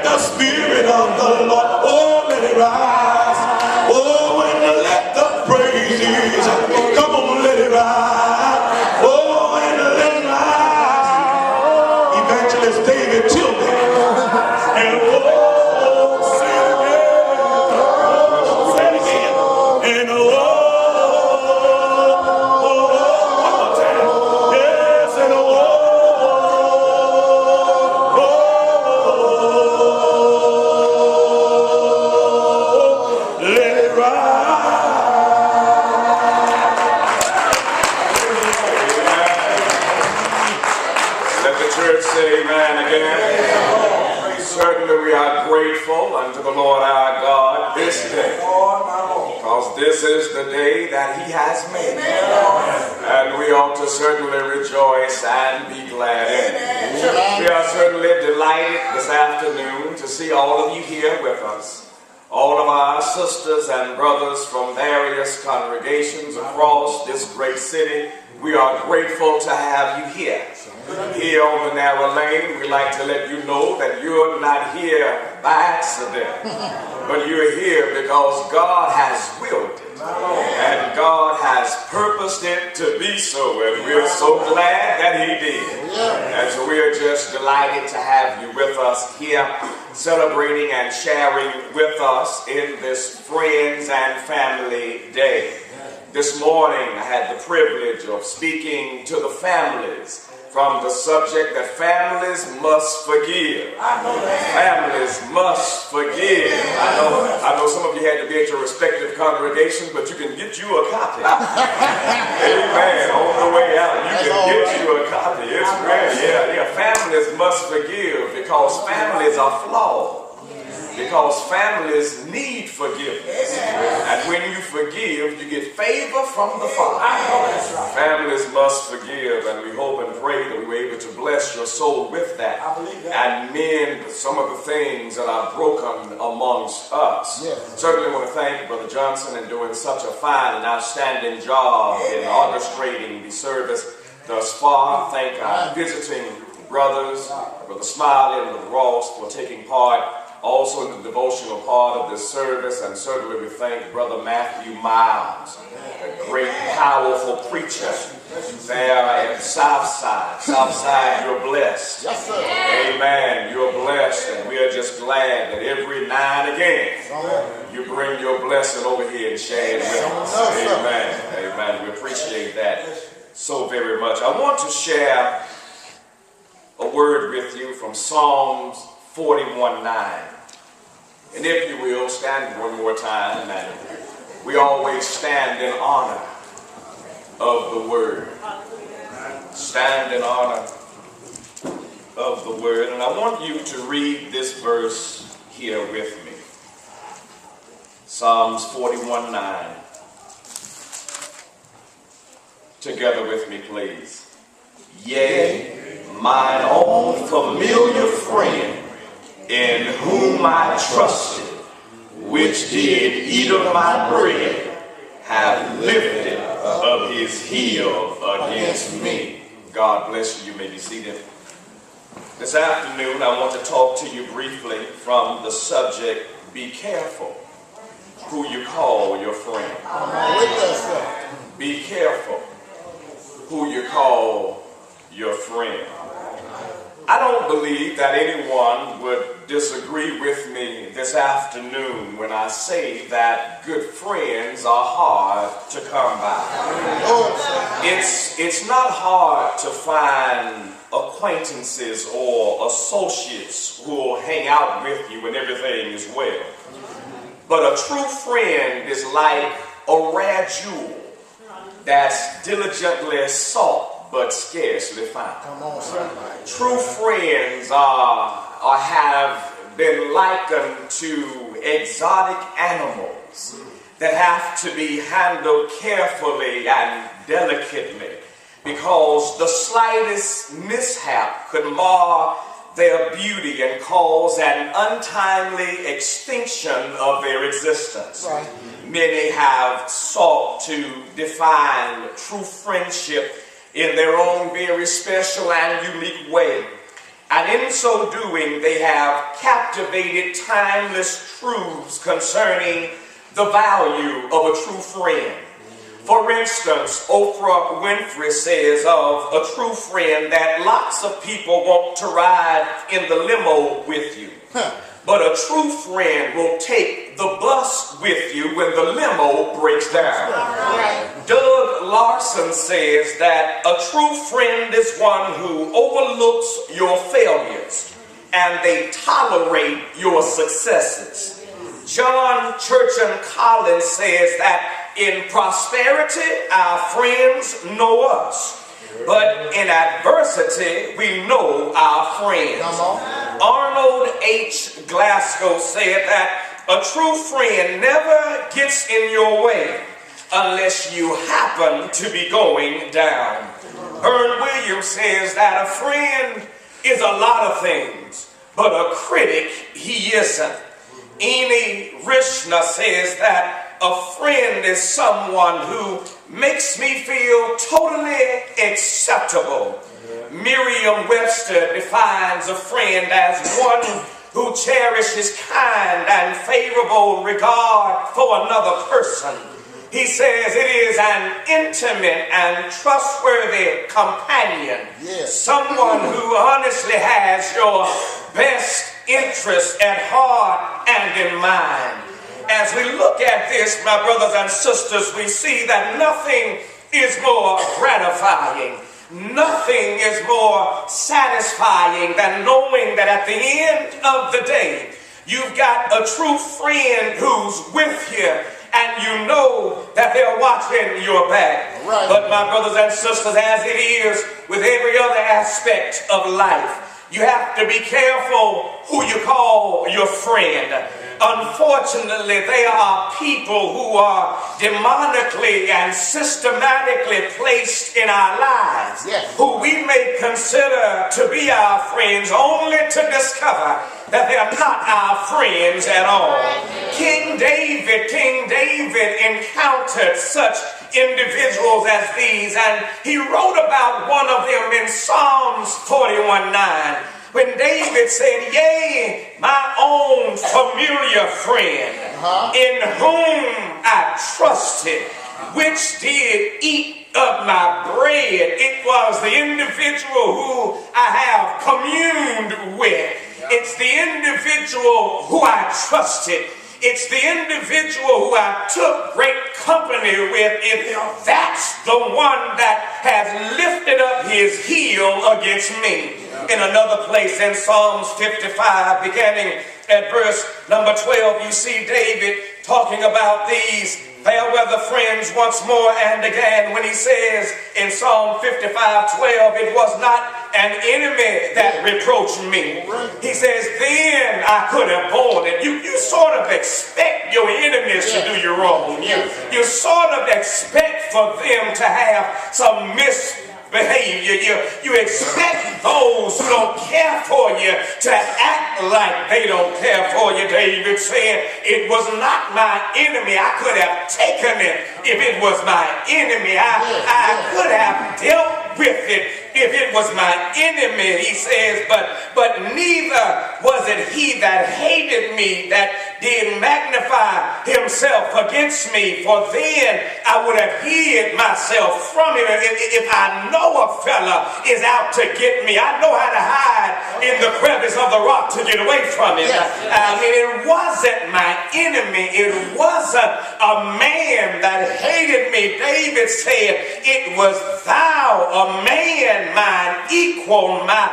let the Spirit of the Lord, oh, let it rise. Oh, and let the praises, come on, let it rise. Oh, and let it rise. Evangelist David Tillman. And oh, say it again. And oh, one more time. Yes, and oh, let it rise. Let the church say amen again. Certainly we are grateful unto the Lord our God this day, because this is the day that he has made, and we ought to certainly rejoice and be glad in it. We are certainly delighted this afternoon to see all of you here with us, all of our sisters and brothers from various congregations across this great city. We are grateful to have you here. Here on the narrow lane, we like to let you know that you're not here by accident, but you're here because God has willed it, and God has purposed it to be so, and we're so glad that he did. And so we're just delighted to have you with us here, celebrating and sharing with us in this Friends and Family Day. This morning, I had the privilege of speaking to the families from the subject that families must forgive. Families must forgive. I know some of you had to be at your respective congregations, but you can get you a copy. Amen. On the way out, you can get you a copy. It's great. Yeah. Families must forgive because families are flawed. Because families need forgiveness. And when you forgive, you get favor from the Father. Families must forgive, and we hope and pray that we were able to bless your soul with that. And mend some of the things that are broken amongst us. Certainly want to thank Brother Johnson in doing such a fine and outstanding job in orchestrating the service thus far. Thank our visiting brothers, Brother Smiley and Brother Ross, for taking part also in the devotional part of this service. And certainly we thank Brother Matthew Miles, a great, powerful preacher there at Southside. Southside, you're blessed. Yes, sir. Amen. You're blessed, and we are just glad that every now and again you bring your blessing over here and share it with us. Amen. Amen. We appreciate that so very much. I want to share a word with you from Psalms 41:9. And if you will, stand one more time. And we always stand in honor of the word. Stand in honor of the word. And I want you to read this verse here with me. Psalms 41:9. Together with me, please. Yea, mine own familiar friend, in whom I trusted, which did eat of my bread, have lifted up his heel against me. God bless you. You may be seated. This afternoon, I want to talk to you briefly from the subject, be careful who you call your friend. Be careful who you call your friend. I don't believe that anyone would disagree with me this afternoon when I say that good friends are hard to come by. It's not hard to find acquaintances or associates who will hang out with you when everything is well. But a true friend is like a rare jewel that's diligently sought but scarcely found. True friends have been likened to exotic animals that have to be handled carefully and delicately, because the slightest mishap could mar their beauty and cause an untimely extinction of their existence. Many have sought to define true friendship in their own very special and unique way. And in so doing, they have captivated timeless truths concerning the value of a true friend. For instance, Oprah Winfrey says of a true friend that lots of people want to ride in the limo with you. But a true friend will take the bus with you when the limo breaks down. Doug Larson says that a true friend is one who overlooks your failures and they tolerate your successes. John Churchill Collins says that in prosperity, our friends know us, but in adversity, we know our friends. Arnold H. Glasgow said that a true friend never gets in your way unless you happen to be going down. Ern Williams says that a friend is a lot of things, but a critic he isn't. Amy Rishna says that a friend is someone who makes me feel totally acceptable. Merriam-Webster defines a friend as one who cherishes kind and favorable regard for another person. He says it is an intimate and trustworthy companion, someone who honestly has your best interest at heart and in mind. As we look at this, my brothers and sisters, we see that nothing is more gratifying, nothing is more satisfying than knowing that at the end of the day, you've got a true friend who's with you, and you know that they're watching your back. But my brothers and sisters, as it is with every other aspect of life, you have to be careful who you call your friend. Unfortunately, there are people who are demonically and systematically placed in our lives, who we may consider to be our friends, only to discover that they are not our friends at all. King David encountered such individuals as these, and he wrote about one of them in Psalms 41:9. When David said, "Yea, my own familiar friend, in whom I trusted, which did eat of my bread." It was the individual who I have communed with. It's the individual who I trusted. It's the individual who I took great company with. That's the one that has lifted up his heel against me. In another place in Psalms 55, beginning at verse number 12, you see David talking about these fair weather friends once more and again when he says in Psalm 55:12, it was not an enemy that reproached me. He says, then I could have borne it. You sort of expect your enemies to do you wrong. You sort of expect for them to have some misbehavior. You expect those who don't care for you to act like they don't care for you. David said, it was not my enemy. I could have taken it if it was my enemy. I could have dealt with it if it was my enemy, he says, but neither was it he that hated me that did magnify himself against me, for then I would have hid myself from him. If I know a fella is out to get me, I know how to hide in the crevice of the rock to get away from him. I mean, it wasn't my enemy. It wasn't a man that hated me. David said, it was thou, a man, mine equal, my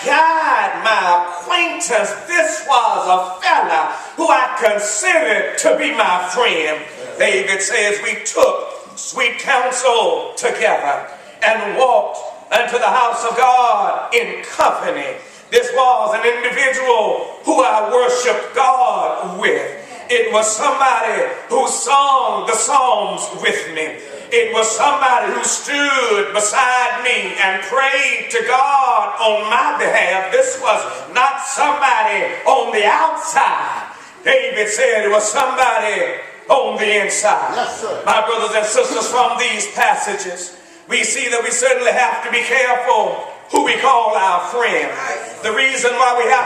guide, my acquaintance. This was a fella who I considered to be my friend. David says, we took sweet counsel together and walked unto the house of God in company. This was an individual who I worshiped God with. It was somebody who sung the Psalms with me. It was somebody who stood beside me and prayed to God on my behalf. This was not somebody on the outside. David said it was somebody on the inside. Yes, sir. My brothers and sisters, from these passages, we see that we certainly have to be careful who we call our friend. The reason why we have